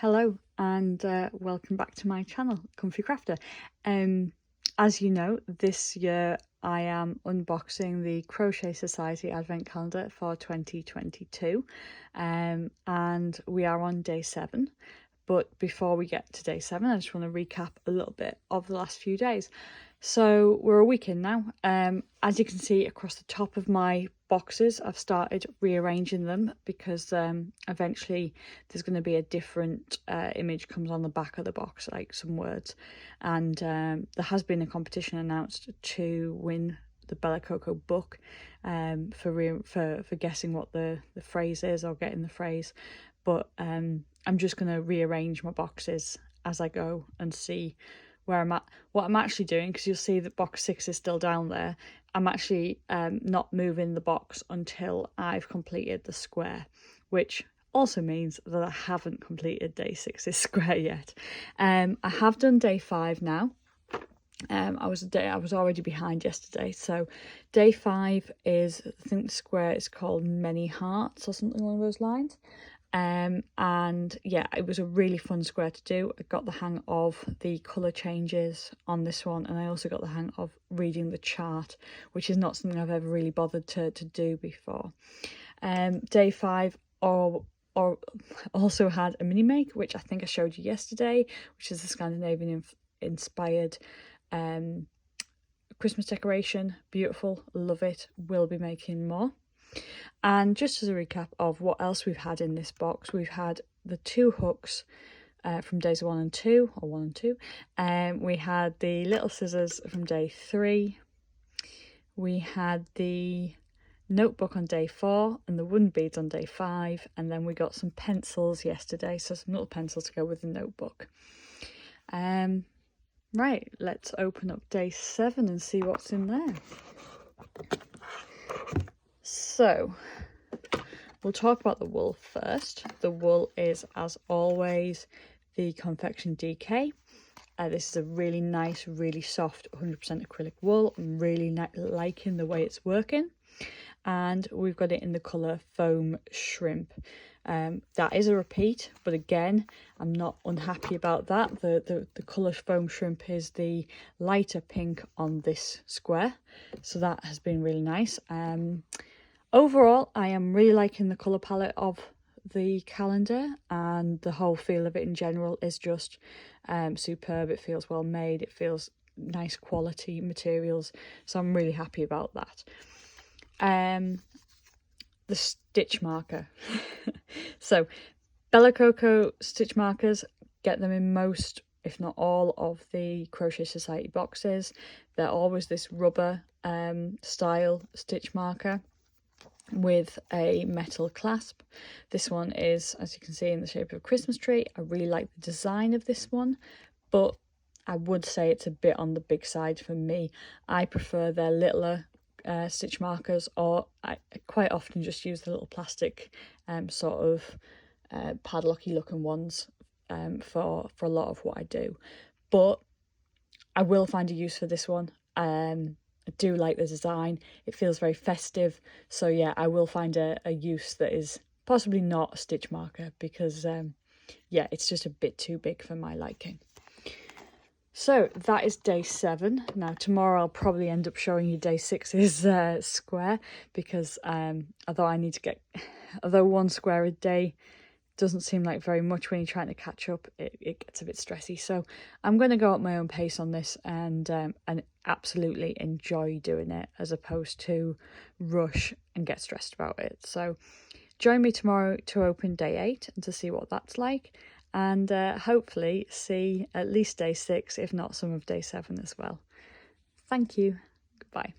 Hello and welcome back to my channel, Comfy Crafter. As you know, this year I am unboxing the Crochet Society Advent Calendar for 2022 and we are on day 7. But before we get to day 7, I just want to recap a little bit of the last few days. So we're a week in now. As you can see across the top of my boxes, I've started rearranging them because eventually there's going to be a different image comes on the back of the box, like some words. And there has been a competition announced to win the Bella Coco book for guessing what the phrase is or getting the phrase. But I'm just going to rearrange my boxes as I go and see where I'm at. What I'm actually doing, because you'll see that box 6 is still down there, I'm actually not moving the box until I've completed the square, which also means that I haven't completed day 6's square yet. I have done day 5 now. I was already behind yesterday, so day 5 is, I think the square is called Many Hearts or something along those lines. And yeah, it was a really fun square to do. I got the hang of the colour changes on this one, and I also got the hang of reading the chart, which is not something I've ever really bothered to do before. Day 5 also had a mini make, which I think I showed you yesterday, which is the Scandinavian inspired Christmas decoration. Beautiful, love it, will be making more. And just as a recap of what else we've had in this box, we've had the 2 hooks from days 1 and 2, or 1 and 2. We had the little scissors from day 3. We had the notebook on day 4 and the wooden beads on day 5. And then we got some pencils yesterday, so some little pencils to go with the notebook. Right, let's open up day 7 and see what's in there. So we'll talk about the wool first. The wool is, as always, the Confection DK. This is a really nice, really soft 100% acrylic wool. I'm really liking the way it's working. And we've got it in the colour Foam Shrimp. That is a repeat, but again, I'm not unhappy about that. The colour Foam Shrimp is the lighter pink on this square, so that has been really nice. Overall, I am really liking the colour palette of the calendar, and the whole feel of it in general is just superb. It feels well made, it feels nice quality materials, so I'm really happy about that. The stitch marker. So Bella Coco stitch markers, get them in most, if not all, of the Crochet Society boxes. They're always this rubber style stitch marker with a metal clasp. This one is, as you can see, in the shape of a Christmas tree. I really like the design of this one, but I would say it's a bit on the big side for me. I prefer their littler stitch markers, or I quite often just use the little plastic sort of padlocky looking ones for a lot of what I do. But I will find a use for this one. I do like the design, it feels very festive, so yeah, I will find a use that is possibly not a stitch marker, because yeah, it's just a bit too big for my liking. So that is day 7. Now tomorrow I'll probably end up showing you day 6's square, because although 1 square a day doesn't seem like very much when you're trying to catch up, it gets a bit stressy. So I'm going to go at my own pace on this and absolutely enjoy doing it, as opposed to rush and get stressed about it. So join me tomorrow to open day 8 and to see what that's like, and hopefully see at least day 6, if not some of day 7 as well. Thank you. Goodbye.